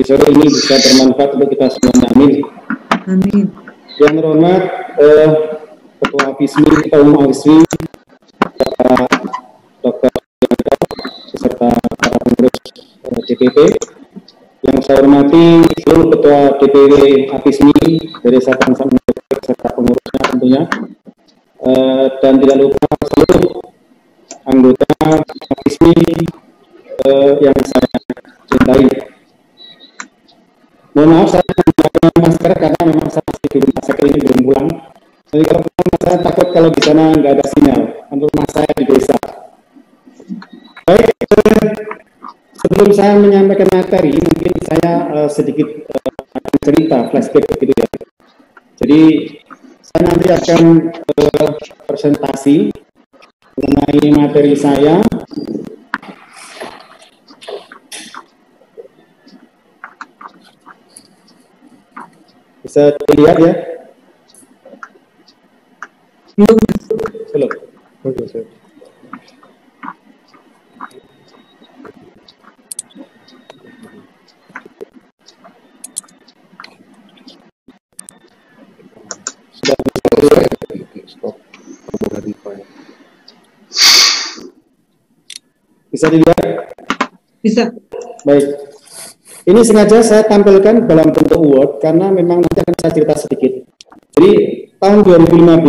sore ini bisa bermanfaat untuk kita semua. Amin. Amin. Yang terhormat Ketua AFISMI, Ketua Umum AFISMI, Dr. beserta para pengurus DPP. Yang saya hormati seluruh Ketua DPW AFISMI dari Sabang sampai Merauke serta pengurusnya tentunya, dan tidak lupa seluruh anggota AFISMI yang saya cintai. Mohon maaf saya menggunakan masker karena memang saya masih di rumah sakit ini belum pulang. Jadi kalau pulang saya takut kalau di sana nggak ada sinyal. Untuk rumah saya di desa. Baik, sebelum saya menyampaikan materi, mungkin saya sedikit akan cerita flashback begitu ya. Jadi saya nanti akan presentasi mengenai materi saya. Bisa dilihat ya? Belum. Oke, siap. Bisa dilihat? Bisa. Baik. Ini sengaja saya tampilkan dalam bentuk Word karena memang nanti akan saya cerita sedikit. Jadi tahun 2015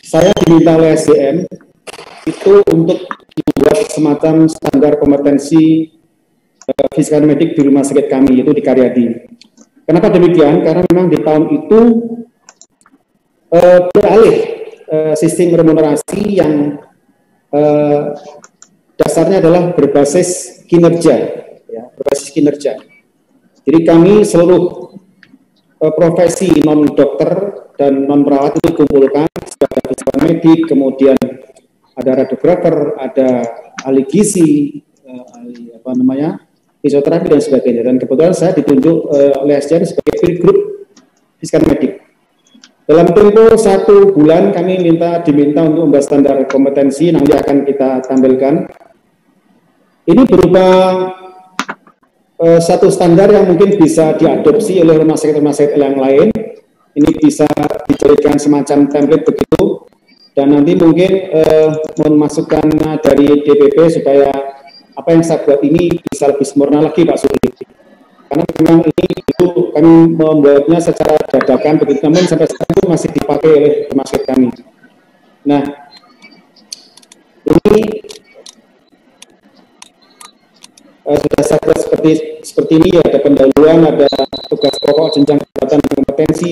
saya diminta oleh SDM itu untuk membuat semacam standar kompetensi fisika medik di rumah sakit kami, yaitu di Karyadi. Kenapa demikian? Karena memang di tahun itu beralih sistem remunerasi yang dasarnya adalah berbasis kinerja, ya, berbasis kinerja. Jadi kami seluruh profesi non dokter dan non perawat itu dikumpulkan sebagai fisika medik, kemudian ada radiografer, ada ahli gizi, ahli fisioterapi dan sebagainya. Dan kebetulan saya ditunjuk oleh SDM sebagai field group fisika medik. Dalam tempo 1 bulan kami diminta untuk membahas standar kompetensi, nanti akan kita tampilkan. Ini berupa satu standar yang mungkin bisa diadopsi oleh rumah sakit yang lain. Ini bisa dijadikan semacam template begitu, dan nanti mungkin mohon masukan dari DPP supaya apa yang saya buat ini bisa lebih sempurna lagi, Pak Sudi. Karena memang ini itu kami membuatnya secara dadakan begitu, namun sampai sekarang itu masih dipakai oleh rumah sakit kami. Nah, ini sudah saya buat seperti ini ya, ada pendahuluan, ada tugas pokok, jenjang jabatan kompetensi,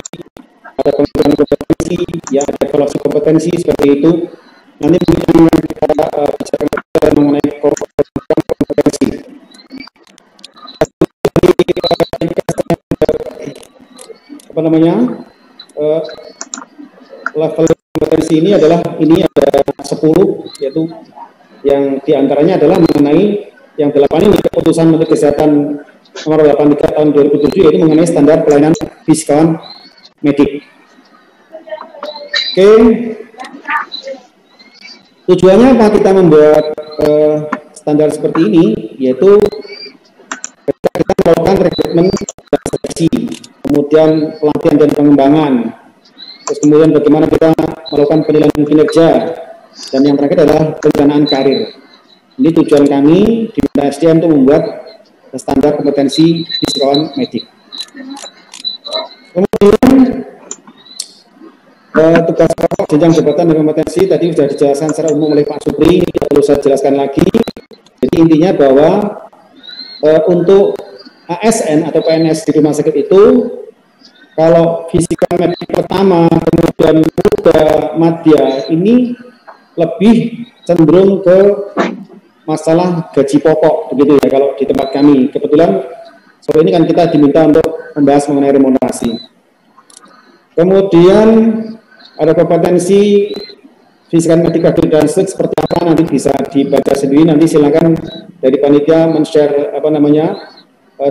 ada pengukuran kompetensi, ya ada evaluasi kompetensi seperti itu. Nanti mungkin kita bicara mengenai kompetensi. Level kompetensi ini ada 10, yaitu yang diantaranya adalah mengenai yang 8 ini keputusan Menteri Kesehatan nomor 83 tahun 2007, yaitu mengenai standar pelayanan fisikawan medik. Oke, tujuannya apa kita membuat standar seperti ini, yaitu kita melakukan rekrutmen dan seleksi, kemudian pelatihan dan pengembangan, terus kemudian bagaimana kita melakukan penilaian kinerja, dan yang terakhir adalah perencanaan karir. Ini tujuan kami di SDM untuk membuat standar kompetensi fisikawan medik. Kemudian tugas pokok, jenjang jabatan dan kompetensi tadi sudah dijelaskan secara umum oleh Pak Supri, tidak perlu saya jelaskan lagi. Jadi intinya bahwa untuk ASN atau PNS di rumah sakit itu, kalau fisika medik pertama, kemudian muda, madya, ini lebih cenderung ke masalah gaji pokok, begitu ya kalau di tempat kami. Kebetulan sore ini kan kita diminta untuk membahas mengenai remunerasi. Kemudian ada kompetensi fisika medik kardiologis seperti apa, nanti bisa dibaca sendiri. Nanti silakan dari panitia men-share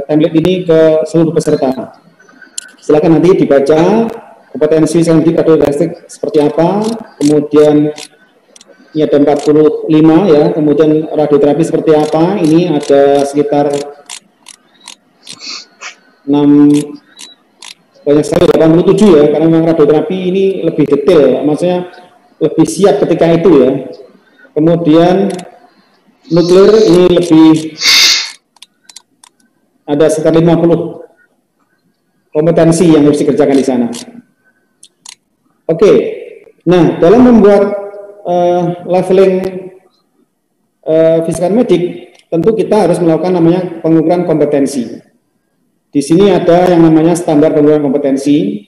template ini ke seluruh peserta. Silakan nanti dibaca kompetensi fisika medik kardiologis seperti apa, kemudian ini ada 45 ya. Kemudian radioterapi seperti apa? Ini ada sekitar 6, banyak sekali, 87 ya, karena memang radioterapi ini lebih detail, maksudnya lebih siap ketika itu ya. Kemudian nuklir ini lebih, ada sekitar 50 kompetensi yang harus dikerjakan di sana. Oke, nah dalam membuat leveling physical medik, tentu kita harus melakukan namanya pengukuran kompetensi. Di sini ada yang namanya standar pengukuran kompetensi.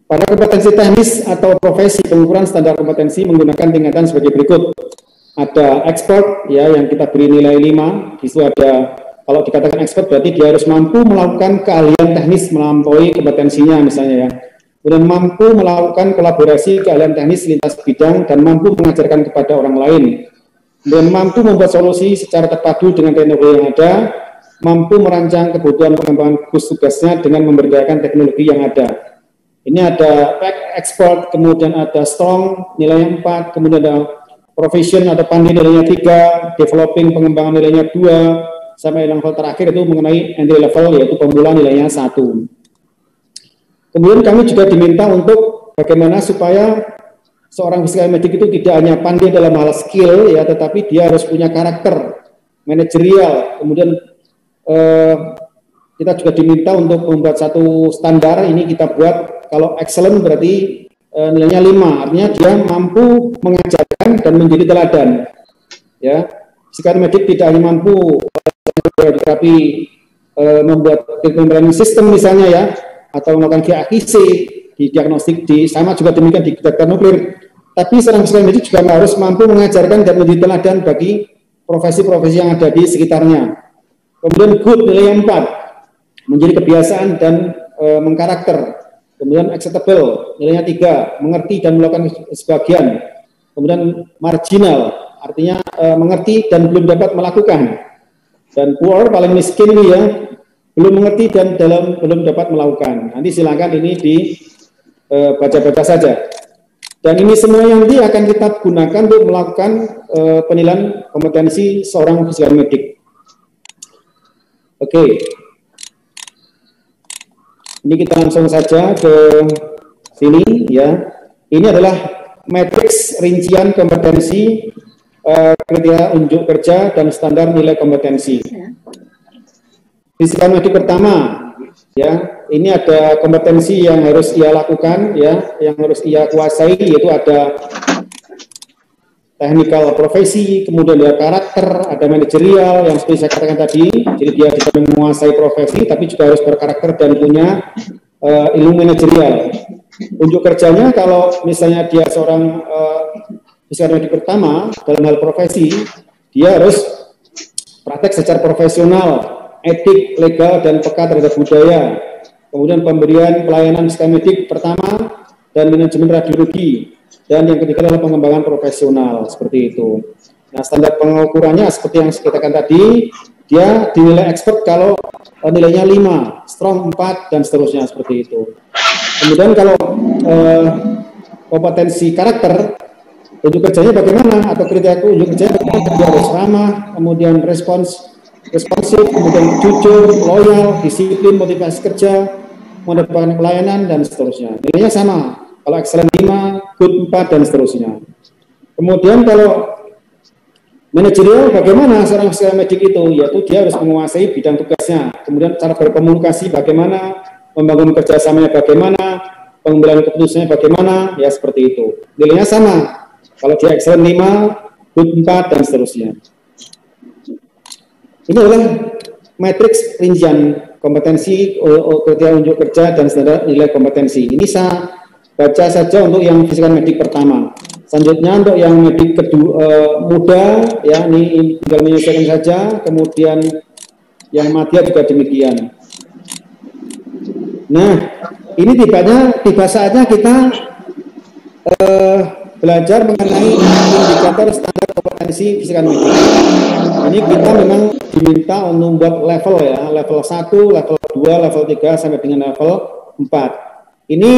Pada kompetensi teknis atau profesi, pengukuran standar kompetensi menggunakan tingkatan sebagai berikut. Ada expert ya, yang kita beri nilai 5. Di situ ada, kalau dikatakan expert berarti dia harus mampu melakukan keahlian teknis melampaui kompetensinya misalnya ya. Kemudian mampu melakukan kolaborasi keahlian teknis lintas bidang dan mampu mengajarkan kepada orang lain. Dan mampu membuat solusi secara terpadu dengan teknologi yang ada, mampu merancang kebutuhan pengembangan gugus tugasnya dengan memberdayakan teknologi yang ada. Ini ada expert, kemudian ada strong nilainya 4, kemudian ada profession atau pandai nilainya 3, developing pengembangan nilainya 2, sampai level terakhir itu mengenai entry level yaitu pemula nilainya 1. Kemudian kami juga diminta untuk bagaimana supaya seorang physical medik itu tidak hanya pandai dalam hal skill ya, tetapi dia harus punya karakter manajerial. Kemudian kita juga diminta untuk membuat satu standar, ini kita buat, kalau excellent berarti nilainya 5, artinya dia mampu mengajarkan dan menjadi teladan. Ya, physical medik tidak hanya mampu terapi membuat treatment planning system misalnya ya, atau melakukan GAKC di diagnostik, di sama juga demikian di kedokteran nuklir. Tapi seorang physical medik juga harus mampu mengajarkan dan menjadi teladan bagi profesi-profesi yang ada di sekitarnya. Kemudian good nilai 4, menjadi kebiasaan dan mengkarakter. Kemudian acceptable nilainya 3, mengerti dan melakukan sebagian. Kemudian marginal, artinya mengerti dan belum dapat melakukan. Dan poor, paling miskin ini ya, belum mengerti dan belum dapat melakukan. Nanti silakan ini dibaca-baca saja. Dan ini semua yang nanti akan kita gunakan untuk melakukan penilaian kompetensi seorang physical medik. Oke. Ini kita langsung saja ke sini ya. Ini adalah matriks rincian kompetensi, kriteria unjuk kerja dan standar nilai kompetensi. Physical medik pertama ya, ini ada kompetensi yang harus ia lakukan ya, yang harus ia kuasai, yaitu ada technical profesi, kemudian ada karakter, ada manajerial yang seperti saya katakan tadi. Jadi dia bisa menguasai profesi tapi juga harus berkarakter dan punya ilmu manajerial. Unjuk kerjanya, kalau misalnya dia seorang physical medik pertama dalam hal profesi, dia harus praktek secara profesional, etik, legal, dan peka terhadap budaya. Kemudian pemberian pelayanan physical medik pertama dan manajemen radiologi. Dan yang ketiga adalah pengembangan profesional, seperti itu. Nah, standar pengukurannya seperti yang kita katakan tadi, dia dinilai expert kalau nilainya 5, strong 4, dan seterusnya, seperti itu. Kemudian kalau kompetensi karakter, unjuk kerjanya bagaimana, atau kriteria unjuk kerjanya bagaimana, dia harus ramah, kemudian responsif, kemudian jujur, loyal, disiplin, motivasi kerja, mendapatkan pelayanan, dan seterusnya. Nilainya sama, kalau excellent 5, good 4, dan seterusnya. Kemudian kalau manajerial, bagaimana seorang physical medik itu, yaitu dia harus menguasai bidang tugasnya, kemudian cara berkomunikasi bagaimana, membangun kerjasamanya bagaimana, pengambilan keputusannya bagaimana, ya seperti itu. Nilainya sama, kalau dia excellent 5, good 4, dan seterusnya. Ini adalah matriks rincian kompetensi, kriteria unjuk kerja, dan standar nilai kompetensi. Ini saya baca saja untuk yang physical medik pertama. Selanjutnya untuk yang medik kedua muda, ya ini tinggal menyesuaikan saja. Kemudian yang madya juga demikian. Nah, ini tiba saatnya kita belajar mengenai indikator standar kompetensi physical medik. Ini kita memang diminta untuk membuat level ya, level 1, level 2, level 3 sampai dengan level 4. Ini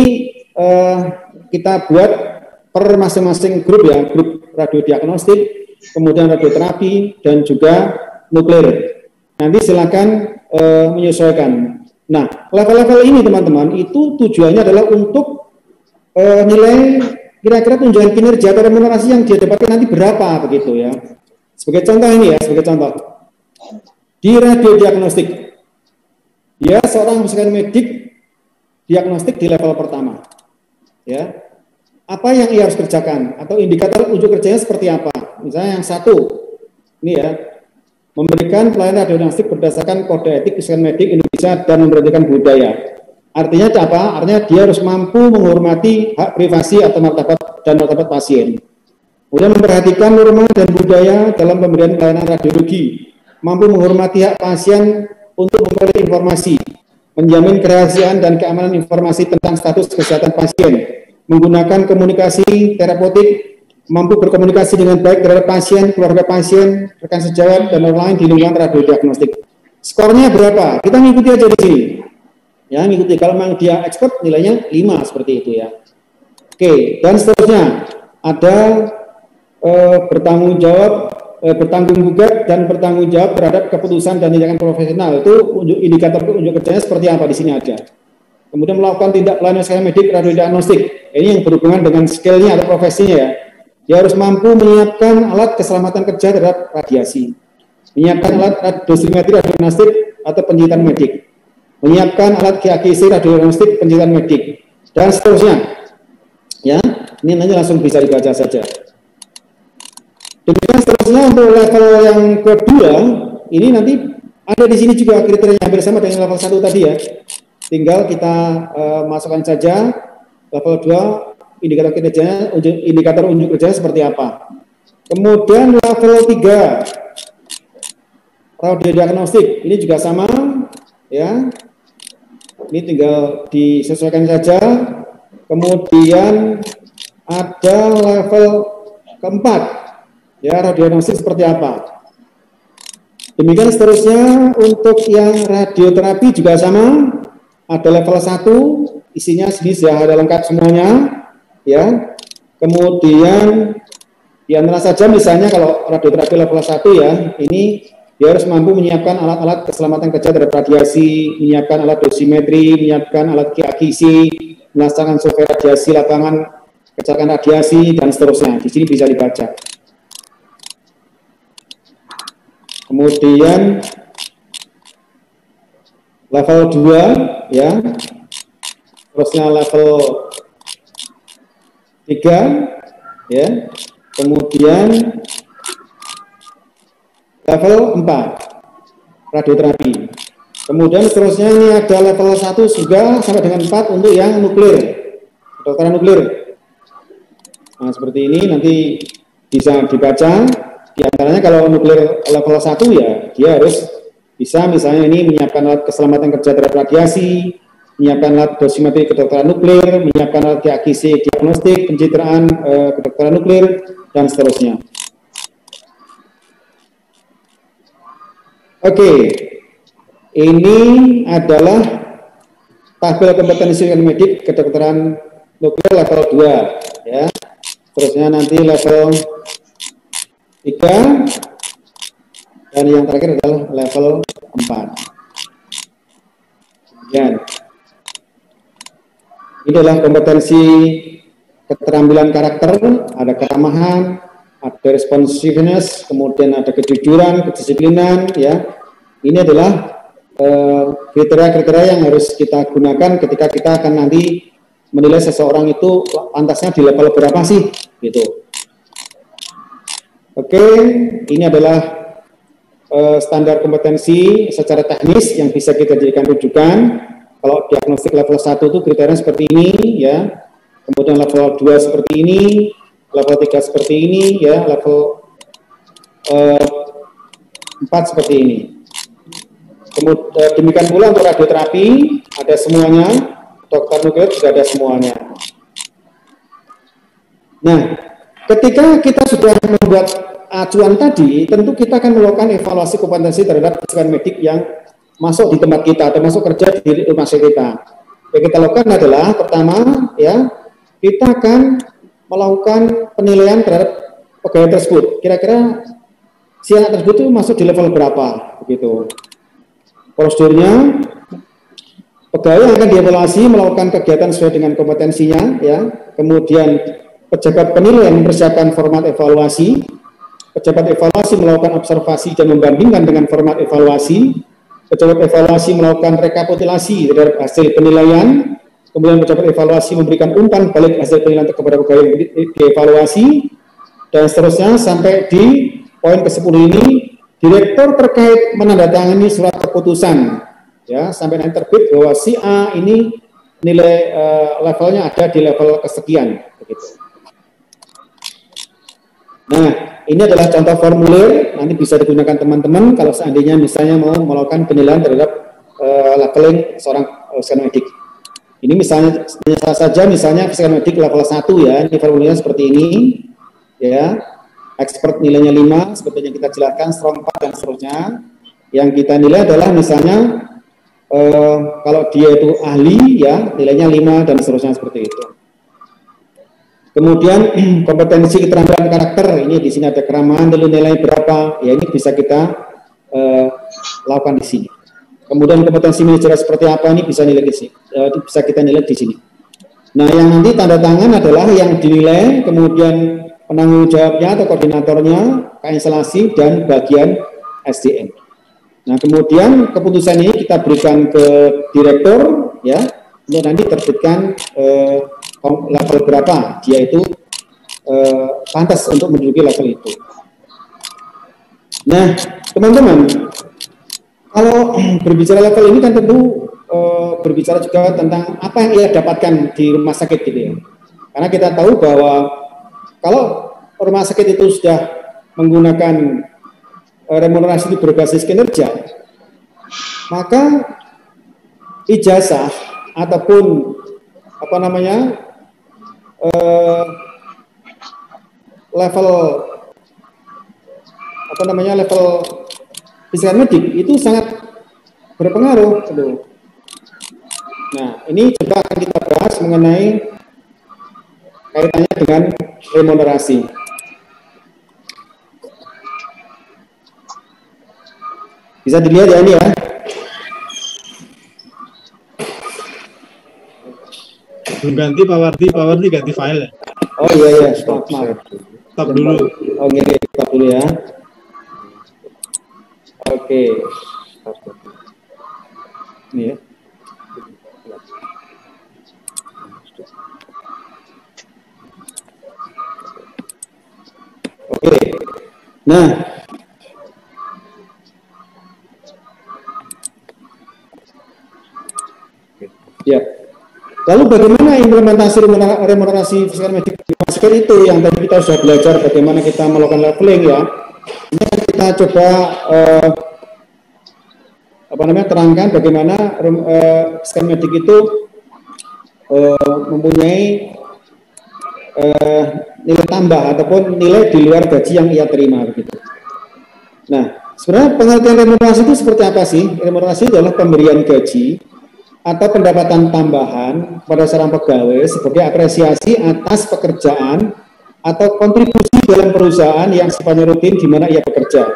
kita buat per masing-masing grup ya, grup radiodiagnostik, kemudian radioterapi, dan juga nuklir. Nanti silakan menyesuaikan. Nah, level-level ini teman-teman, itu tujuannya adalah untuk nilai kira-kira tunjangan kinerja atau remunerasi yang dia dapatkan nanti berapa, begitu ya. Sebagai contoh ini ya, sebagai contoh. Di radiodiagnostik, dia seorang psikiater medik diagnostik di level pertama. Ya, apa yang ia harus kerjakan atau indikator unjuk kerjanya seperti apa? Misalnya yang satu, ini ya, memberikan pelayanan radiodiagnostik berdasarkan kode etik psikiater medik Indonesia dan memperhatikan budaya. Artinya apa? Artinya dia harus mampu menghormati hak privasi atau martabat pasien. Kemudian memperhatikan norma dan budaya dalam pemberian pelayanan radiologi, mampu menghormati hak pasien untuk memperoleh informasi, menjamin kerahasiaan dan keamanan informasi tentang status kesehatan pasien, menggunakan komunikasi terapeutik, mampu berkomunikasi dengan baik terhadap pasien, keluarga pasien, rekan sejawat, dan orang lain di lingkungan radiodiagnostik. Skornya berapa? Kita ngikuti aja di sini. Ya, ngikuti. Kalau memang dia expert, nilainya 5 seperti itu ya. Oke, dan seterusnya ada bertanggung gugat dan bertanggung jawab terhadap keputusan dan tindakan profesional. Itu indikator unjuk kerjanya seperti apa di sini aja. Kemudian melakukan tindak pelayanan psikiater medik radiodiagnostik. Ini yang berhubungan dengan skill-nya atau profesinya ya. Dia harus mampu menyiapkan alat keselamatan kerja terhadap radiasi, menyiapkan alat dosimetri radiodiagnostik atau penelitian medik, menyiapkan alat GAGC radiodiagnostik penelitian medik, dan seterusnya. Ya, ini nanti langsung bisa dibaca saja. Demikian seterusnya untuk level yang kedua, ini nanti ada di sini juga kriterianya hampir sama dengan level 1 tadi ya. Tinggal kita masukkan saja level 2 indikator kinerjanya, indikator unjuk kerjanya seperti apa. Kemudian level 3 radiodiagnostik, ini juga sama ya. Ini tinggal disesuaikan saja. Kemudian ada level keempat ya, radiodiagnostik seperti apa. Demikian seterusnya untuk yang radioterapi juga sama. Ada level 1, isinya sini sudah ada lengkap semuanya, ya. Kemudian di antara saja misalnya kalau radioterapi level 1 ya, ini dia harus mampu menyiapkan alat-alat keselamatan kerja terhadap radiasi, menyiapkan alat dosimetri, menyiapkan alat GAGC, melaksanakan survei radiasi lapangan, kecelakaan radiasi, dan seterusnya. Di sini bisa dibaca. Kemudian level 2 ya, terusnya level 3 ya, kemudian level 4 radioterapi. Kemudian seterusnya ini ada level 1 juga sampai dengan 4 untuk yang nuklir, kedokteran nuklir. Nah seperti ini nanti bisa dibaca. Di antaranya kalau nuklir level 1 ya dia harus bisa misalnya ini menyiapkan alat keselamatan kerja terhadap radiasi, menyiapkan alat dosimetri kedokteran nuklir, menyiapkan alat GAGC diagnostik, pencitraan kedokteran nuklir, dan seterusnya. Oke, ini adalah tabel kompetensi medik kedokteran nuklir level 2 ya. Terusnya nanti level 3 dan yang terakhir adalah level 4. Kemudian ini adalah kompetensi keterampilan karakter, ada keramahan, ada responsiveness, kemudian ada kejujuran, kedisiplinan ya. Ini adalah kriteria-kriteria yang harus kita gunakan ketika kita akan nanti menilai seseorang itu pantasnya di level berapa sih gitu. Oke, ini adalah standar kompetensi secara teknis yang bisa kita jadikan rujukan. Kalau diagnostik level 1 itu kriterianya seperti ini ya. Kemudian level 2 seperti ini, level 3 seperti ini ya, level 4 seperti ini. Kemudian demikian pula untuk radioterapi ada semuanya, dokter nuklir juga ada semuanya. Nah, ketika kita sudah membuat acuan tadi, tentu kita akan melakukan evaluasi kompetensi terhadap psikiater medik yang masuk di tempat kita atau masuk kerja di rumah sakit kita. Yang kita lakukan adalah pertama, ya, kita akan melakukan penilaian terhadap pegawai tersebut. Kira-kira si anak tersebut itu masuk di level berapa, begitu. Prosedurnya, pegawai yang akan dievaluasi melakukan kegiatan sesuai dengan kompetensinya, ya. Kemudian pejabat penilaian mempersiapkan format evaluasi, pejabat evaluasi melakukan observasi dan membandingkan dengan format evaluasi, pejabat evaluasi melakukan rekapitulasi terhadap hasil penilaian, kemudian pejabat evaluasi memberikan umpan balik hasil penilaian kepada pegawai yang dievaluasi, dan seterusnya sampai di poin ke-10 ini, direktur terkait menandatangani surat keputusan, ya, sampai nanti terbit bahwa si A ini nilai levelnya ada di level kesekian, begitu. Nah, ini adalah contoh formulir, nanti bisa digunakan teman-teman kalau seandainya misalnya mau melakukan penilaian terhadap leveling seorang fisikawan medik. Ini misalnya saja misalnya fisikawan medik level 1, ya, ini formulirnya seperti ini, ya. Expert nilainya 5, seperti yang kita jelaskan, strong 4 dan seterusnya. Yang kita nilai adalah misalnya kalau dia itu ahli, ya, nilainya 5 dan seterusnya seperti itu. Kemudian kompetensi keterampilan karakter, ini di sini ada keramahan, nilai berapa, ya ini bisa kita lakukan di sini. Kemudian kompetensi manajer seperti apa, ini bisa nilai di sini, bisa kita nilai di sini. Nah, yang nanti tanda tangan adalah yang dinilai, kemudian penanggung jawabnya atau koordinatornya, kainstalasi, dan bagian SDM. Nah, kemudian keputusan ini kita berikan ke direktur, ya, untuk nanti terbitkan level berapa dia itu pantas untuk menduduki level itu. Nah, teman-teman, kalau berbicara level ini kan tentu berbicara juga tentang apa yang ia dapatkan di rumah sakit, gitu ya. Karena kita tahu bahwa kalau rumah sakit itu sudah menggunakan remunerasi itu berbasis kinerja, maka ijazah ataupun apa namanya level fisikawan medik itu sangat berpengaruh. Nah, ini coba akan kita bahas mengenai kaitannya dengan remunerasi. Bisa dilihat ya ini ya. Belum ganti Pak Wardi ganti file ya? Oh iya, stop dulu. Oke, stop dulu ya. Oke. Ini ya. Oke. Nah, ya. Lalu bagaimana implementasi remunerasi fisikawan medik di rumah sakit itu yang tadi kita sudah belajar bagaimana kita melakukan leveling, ya. Ini kita coba terangkan bagaimana fisikawan medik itu mempunyai nilai tambah ataupun nilai di luar gaji yang ia terima, begitu. Nah, sebenarnya pengertian remunerasi itu seperti apa sih? Remunerasi adalah pemberian gaji atau pendapatan tambahan pada seorang pegawai sebagai apresiasi atas pekerjaan atau kontribusi dalam perusahaan yang sifatnya rutin di mana ia bekerja.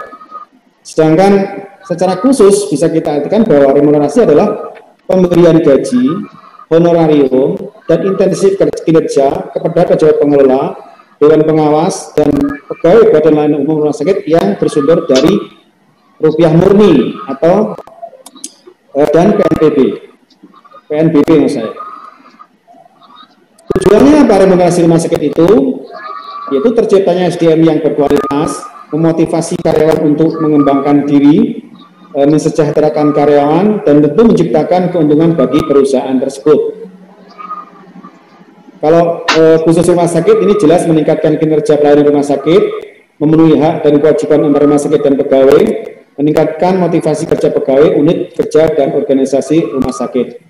Sedangkan secara khusus bisa kita artikan bahwa remunerasi adalah pemberian gaji, honorarium, dan intensif kinerja kepada pejabat pengelola, dewan pengawas, dan pegawai badan layanan umum rumah sakit yang bersumber dari rupiah murni atau dan PNBP maksud saya. Tujuannya apa remunerasi rumah sakit itu? Yaitu terciptanya SDM yang berkualitas, memotivasi karyawan untuk mengembangkan diri, mensejahterakan karyawan, dan tentu menciptakan keuntungan bagi perusahaan tersebut. Kalau khusus rumah sakit ini jelas meningkatkan kinerja pelayanan rumah sakit, memenuhi hak dan kewajiban antara rumah sakit dan pegawai, meningkatkan motivasi kerja pegawai, unit kerja, dan organisasi rumah sakit.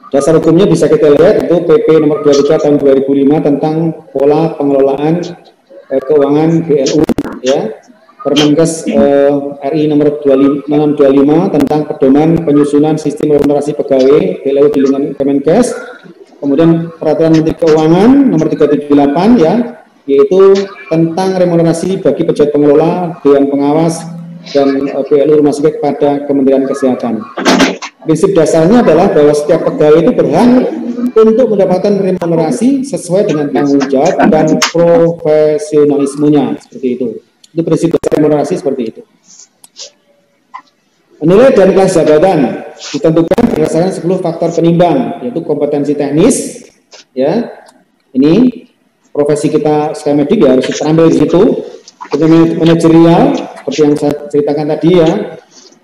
Dasar hukumnya bisa kita lihat itu PP nomor 23 tahun 2005 tentang pola pengelolaan keuangan BLU, ya. Permenkes RI nomor 625 tentang pedoman penyusunan sistem remunerasi pegawai BLU di lingkungan Kemenkes. Kemudian Peraturan Menteri Keuangan nomor 378 ya, yaitu tentang remunerasi bagi pejabat pengelola, dewan pengawas, dan PLU Rumah Sakit pada Kementerian Kesehatan. Prinsip dasarnya adalah bahwa setiap pegawai itu berhak untuk mendapatkan remunerasi sesuai dengan tanggung jawab dan profesionalismenya, seperti itu. Itu prinsip dasar remunerasi seperti itu. Nilai dan kelas jabatan ditentukan berdasarkan 10 faktor penimbang, yaitu kompetensi teknis, ya. Ini profesi kita Skymedik ya harus terampil di situ. Kemudian manajerial, seperti yang saya ceritakan tadi ya.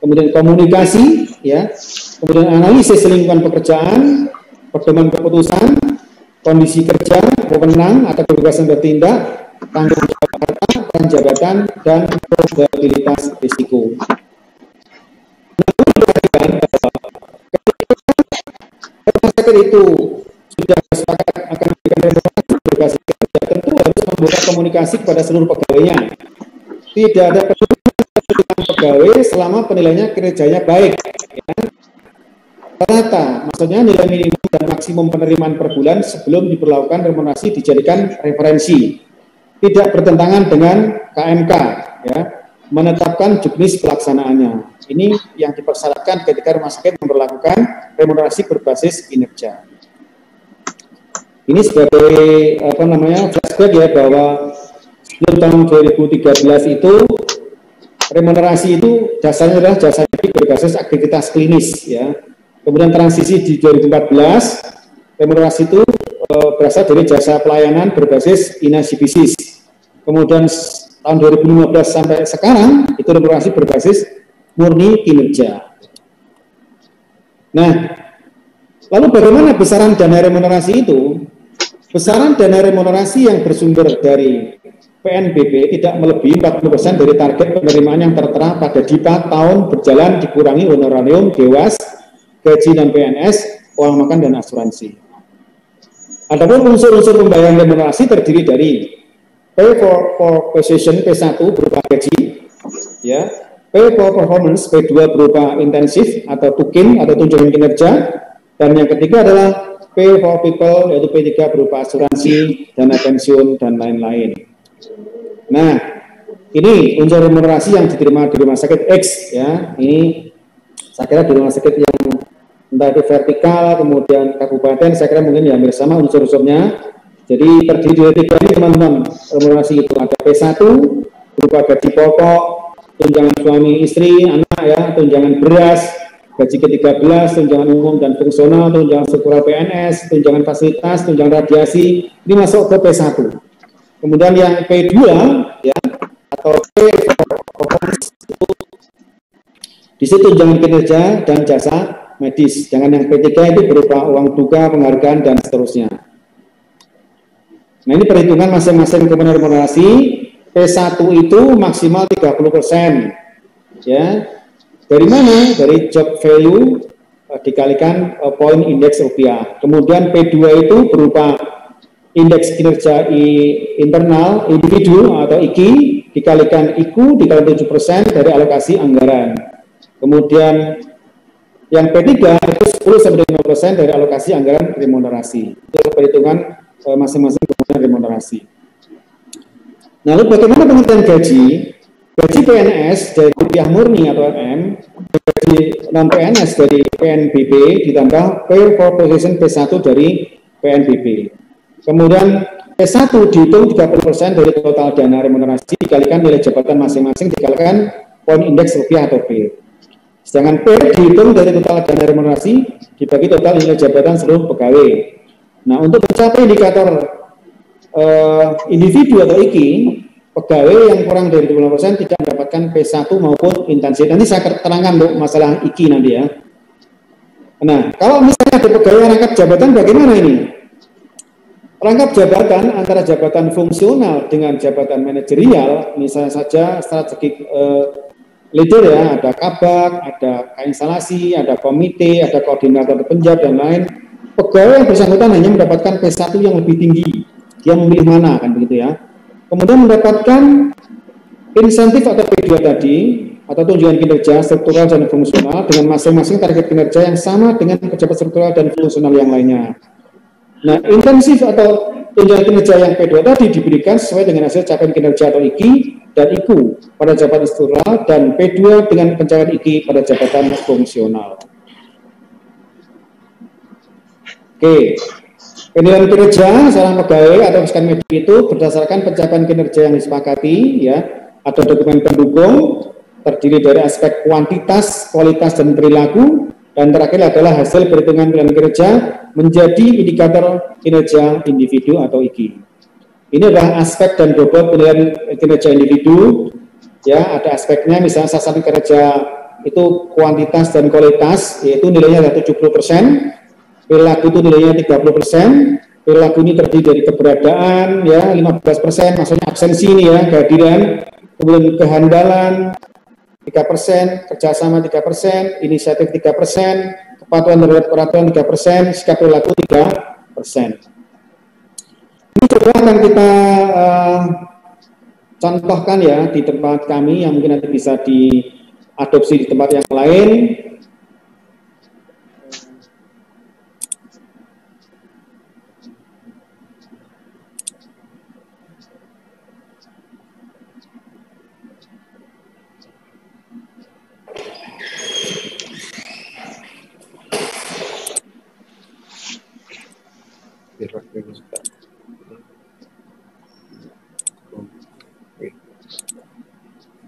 Kemudian komunikasi, ya. Kemudian analisis lingkungan pekerjaan, pedoman keputusan, kondisi kerja, wewenang atau kebebasan bertindak, tanggung jawab harta, peran jabatan, dan probabilitas risiko. Rumah sakit itu sudah sepakat akan memberikan remunerasi berbasis kerja, tentu harus membuka komunikasi kepada seluruh pegawainya. Tidak ada penilaian pegawai selama penilaiannya kinerjanya baik. Ya. Rata, maksudnya nilai minimum dan maksimum penerimaan per bulan sebelum diberlakukan remunerasi dijadikan referensi. Tidak bertentangan dengan KMK, ya, menetapkan juknis pelaksanaannya. Ini yang dipersyaratkan ketika rumah sakit memperlakukan remunerasi berbasis kinerja. Ini sebagai flashback ya, bahwa sebelum tahun 2013 itu remunerasi itu dasarnya adalah jasa medik berbasis aktivitas klinis ya. Kemudian transisi di 2014 remunerasi itu berasal dari jasa pelayanan berbasis inasibisis. Kemudian tahun 2015 sampai sekarang itu remunerasi berbasis murni kinerja. Nah, lalu bagaimana besaran dana remunerasi itu? Besaran dana remunerasi yang bersumber dari PNBP tidak melebihi 40% dari target penerimaan yang tertera pada DIPA tahun berjalan dikurangi honorarium, dewas, gaji dan PNS, uang makan dan asuransi. Adapun unsur-unsur pembayaran remunerasi terdiri dari pay for position P1 berupa gaji, ya, pay for performance P2 berupa intensif atau tukin atau tunjangan kinerja, dan yang ketiga adalah pay for people yaitu P3 berupa asuransi, dana pensiun dan lain-lain. Nah, ini unsur remunerasi yang diterima di rumah sakit X ya. Ini saya kira di rumah sakit yang entah itu vertikal kemudian kabupaten, saya kira mungkin ya hampir sama unsur-unsurnya. Jadi terdiri dari tiga ini teman-teman. Remunerasi itu ada P1 berupa gaji pokok, tunjangan suami istri, anak ya, tunjangan beras, gaji ke-13, tunjangan umum dan fungsional, tunjangan struktural PNS, tunjangan fasilitas, tunjangan radiasi, ini masuk ke P1. Kemudian yang P2 ya atau P performance itu di situ tunjangan kinerja dan jasa medis. Jangan yang P3 itu berupa uang duka, penghargaan dan seterusnya. Nah, ini perhitungan masing-masing komponen remunerasi. P1 itu maksimal 30%. Ya. Dari mana? Dari job value dikalikan poin indeks rupiah. Kemudian P2 itu berupa indeks kinerja internal individu atau IKI dikalikan IKU dikalikan 7% dari alokasi anggaran. Kemudian yang P3 itu 10-15% dari alokasi anggaran remunerasi. Itu perhitungan masing-masing komponen remunerasi. Nah, lalu bagaimana pengertian gaji? Gaji PNS dari rupiah murni atau MM, gaji non-PNS dari PNBP ditambah pay for position P1 dari PNBP. Kemudian P1 dihitung 30% dari total dana remunerasi dikalikan nilai jabatan masing-masing dikalikan poin indeks rupiah atau P. Sedangkan P dihitung dari total dana remunerasi dibagi total nilai jabatan seluruh pegawai. Nah, untuk mencapai indikator individu atau IKI, pegawai yang kurang dari 20% tidak mendapatkan P1 maupun intensif. Nanti saya terangkan untuk masalah IKI nanti ya. Nah, kalau misalnya ada pegawai rangkap jabatan bagaimana ini? Rangkap jabatan antara jabatan fungsional dengan jabatan manajerial, misalnya saja strategik leader ya, ada kabak, ada instalasi, ada komite, ada koordinator penjab dan lain. Pegawai yang bersangkutan hanya mendapatkan P1 yang lebih tinggi. Dia memilih mana kan begitu ya. Kemudian mendapatkan insentif atau P2 tadi atau tunjangan kinerja struktural dan fungsional dengan masing-masing target kinerja yang sama dengan pejabat struktural dan fungsional yang lainnya. Nah, intensif atau tunjangan kinerja yang P2 tadi diberikan sesuai dengan hasil capaian kinerja atau IKI dan IKU pada jabatan struktural, dan P2 dengan pencapaian IKI pada jabatan fungsional. Oke, penilaian kinerja seorang pegawai atau asisten medik itu berdasarkan pencapaian kinerja yang disepakati, ya. Ada dokumen pendukung terdiri dari aspek kuantitas, kualitas, dan perilaku. Dan terakhir adalah hasil perhitungan penilaian kinerja menjadi indikator kinerja individu atau IKI. Ini adalah aspek dan bobot penilaian kinerja individu. Ya, ada aspeknya, misalnya sasaran kinerja itu kuantitas dan kualitas, yaitu nilainya adalah 70%, perilaku itu nilainya 30%, perilaku ini terdiri dari keberadaan, ya, 15%, maksudnya absensi ini, ya, kehadiran, kemudian kehandalan 3%, kerjasama 3%, inisiatif 3%, kepatuhan terhadap peraturan 3%, sikap perilaku 3%. Ini coba akan kita contohkan, ya, di tempat kami yang mungkin nanti bisa diadopsi di tempat yang lain.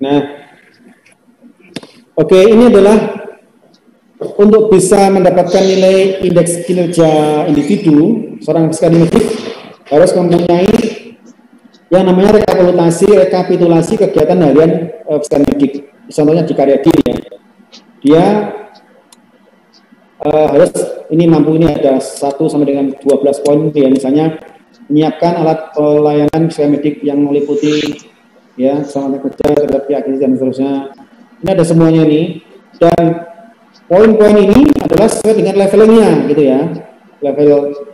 Nah, oke, ini adalah untuk bisa mendapatkan nilai indeks kinerja individu, seorang asisten medik harus mempunyai yang namanya rekapitulasi kegiatan harian asisten medik. Contohnya di Karya D, ya. Dia harus ini mampu, ini ada 1 sampai dengan 12 poin, ya, misalnya menyiapkan alat pelayanan asisten medik yang meliputi, ya, keselamatan kerja terhadap pihak dan seterusnya. Ini ada semuanya nih, dan poin-poin ini adalah sesuai dengan levelnya, gitu ya.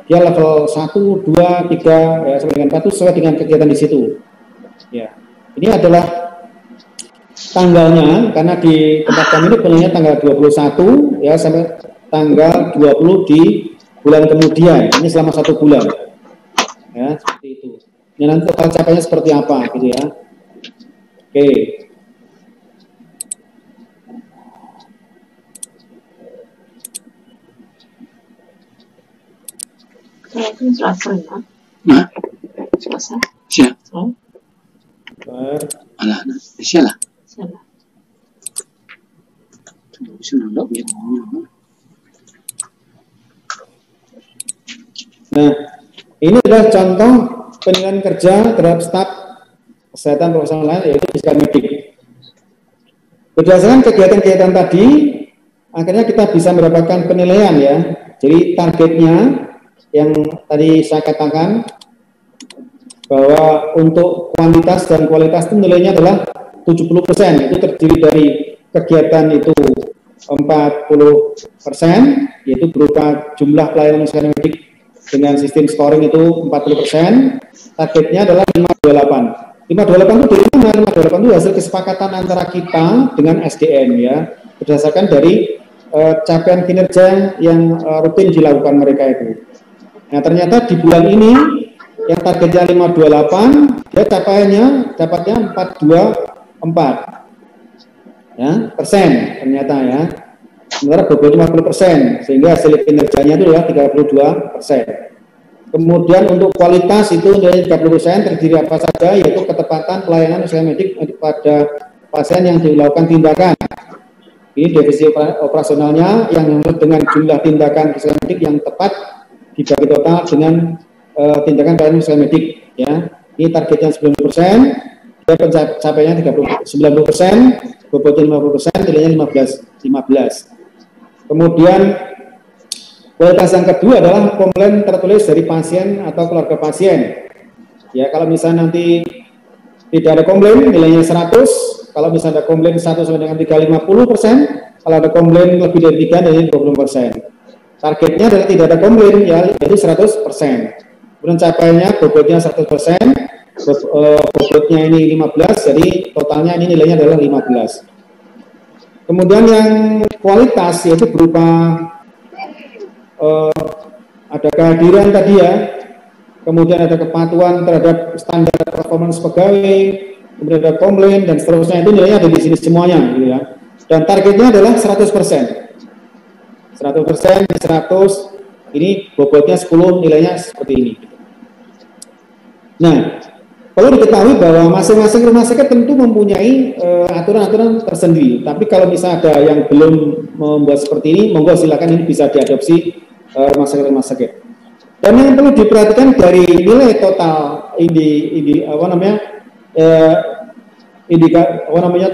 Dia level 1, 2, 3, ya, sampai dengan 4 sesuai dengan kegiatan di situ. Ya, ini adalah tanggalnya, karena di tempat kami ini penilaiannya tanggal 21, ya, sampai tanggal 20 di bulan kemudian. Ini selama 1 bulan, ya, seperti itu. Ini nanti total capaiannya seperti apa, gitu ya. Oke. Selasa ya? Nah, Selasa. Siap. Oh. Alah, siapa? Siapa? Nah, ini adalah contoh penilaian kerja terhadap staf kesehatan profesional lain, yaitu asisten medik. Berdasarkan kegiatan-kegiatan tadi, akhirnya kita bisa mendapatkan penilaian, ya. Jadi targetnya yang tadi saya katakan bahwa untuk kuantitas dan kualitas itu nilainya adalah 70%, itu terdiri dari kegiatan itu 40%, yaitu berupa jumlah pelayanan asisten medik dengan sistem scoring itu 40%, targetnya adalah 528. 528 itu dari mana? 528 itu hasil kesepakatan antara kita dengan SDM, ya, berdasarkan dari capaian kinerja yang rutin dilakukan mereka itu. Nah, ternyata di bulan ini yang targetnya 528, dia dapatnya 424, ya, persen ternyata, ya. Sementara bobotnya 50%, sehingga hasil kinerjanya itu adalah 32%. Kemudian untuk kualitas itu dari 30% terdiri apa saja, yaitu ketepatan pelayanan asisten medik pada pasien yang dilakukan tindakan. Ini definisi operasionalnya yang dengan jumlah tindakan asisten medik yang tepat dibagi total dengan tindakan pelayanan asisten medik, ya. Ini targetnya 90%, dia pencapaiannya 90%, bobotnya 50%, nilainya 15. Kemudian kualitas yang kedua adalah komplain tertulis dari pasien atau keluarga pasien. Ya, kalau misalnya nanti tidak ada komplain, nilainya 100. Kalau misalnya ada komplain 1 sampai dengan 3, 50%. Kalau ada komplain lebih dari 3, nilainya 20%. Targetnya adalah tidak ada komplain, ya, yaitu 100%. Kemudian capaiannya bobotnya 100%, bobotnya ini 15, jadi totalnya ini nilainya adalah 15. Kemudian yang kualitas, yaitu berupa ada kehadiran tadi ya, kemudian ada kepatuhan terhadap standar performance pegawai, kemudian ada komplain dan seterusnya, itu nilainya ada di sini semuanya gitu ya. Dan targetnya adalah 100%. 100% di 100, ini bobotnya 10, nilainya seperti ini. Nah, perlu diketahui bahwa masing-masing rumah sakit tentu mempunyai aturan-aturan tersendiri. Tapi kalau misalnya ada yang belum membuat seperti ini, monggo silakan, ini bisa diadopsi rumah sakit. Dan yang perlu diperhatikan dari nilai total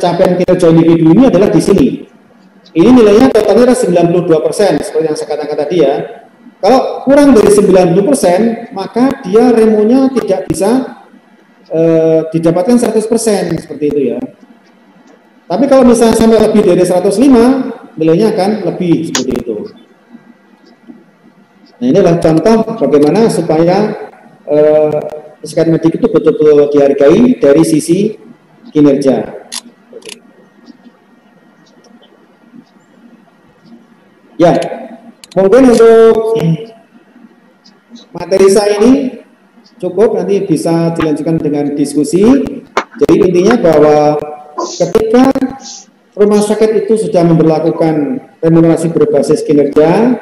capaian kinerja individu ini adalah di sini. Ini nilainya totalnya 92%, seperti yang saya katakan tadi ya. Kalau kurang dari 90%, maka dia remonya tidak bisa didapatkan 100%, seperti itu ya. Tapi kalau misalnya sampai lebih dari 105, nilainya akan lebih, seperti itu. Nah, ini adalah contoh bagaimana supaya psikiater medik itu betul-betul dihargai dari sisi kinerja. Ya, mungkin untuk materi saya ini cukup, nanti bisa dilanjutkan dengan diskusi. Jadi intinya bahwa ketika rumah sakit itu sudah memberlakukan remunerasi berbasis kinerja,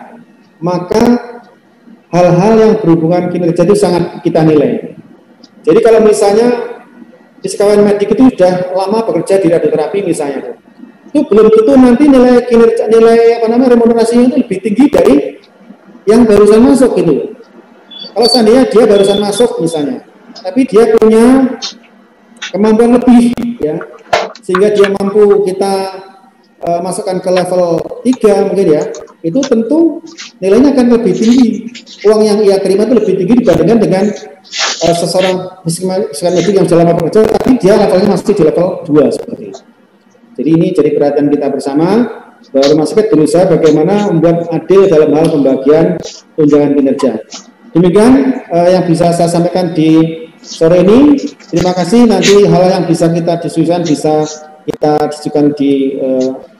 maka hal-hal yang berhubungan kinerja itu sangat kita nilai. Jadi kalau misalnya fisikawan medik itu sudah lama bekerja di radioterapi misalnya, itu belum tentu nanti nilai kinerja, remunerasinya itu lebih tinggi dari yang barusan masuk gitu. Kalau seandainya dia barusan masuk misalnya, tapi dia punya kemampuan lebih ya, sehingga dia mampu kita masukkan ke level 3 mungkin ya, itu tentu nilainya akan lebih tinggi. Uang yang ia terima itu lebih tinggi dibandingkan dengan seseorang psikiater medik yang sudah lama bekerja, tapi dia levelnya masih di level 2 seperti itu. Jadi ini jadi perhatian kita bersama, bahwa rumah sakit berusaha bagaimana membuat adil dalam hal pembagian tunjangan kinerja. Demikian yang bisa saya sampaikan di sore ini. Terima kasih. Nanti hal yang bisa kita diskusikan bisa kita diskusikan di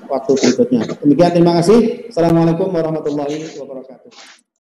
waktu berikutnya. Demikian, terima kasih. Assalamualaikum warahmatullahi wabarakatuh.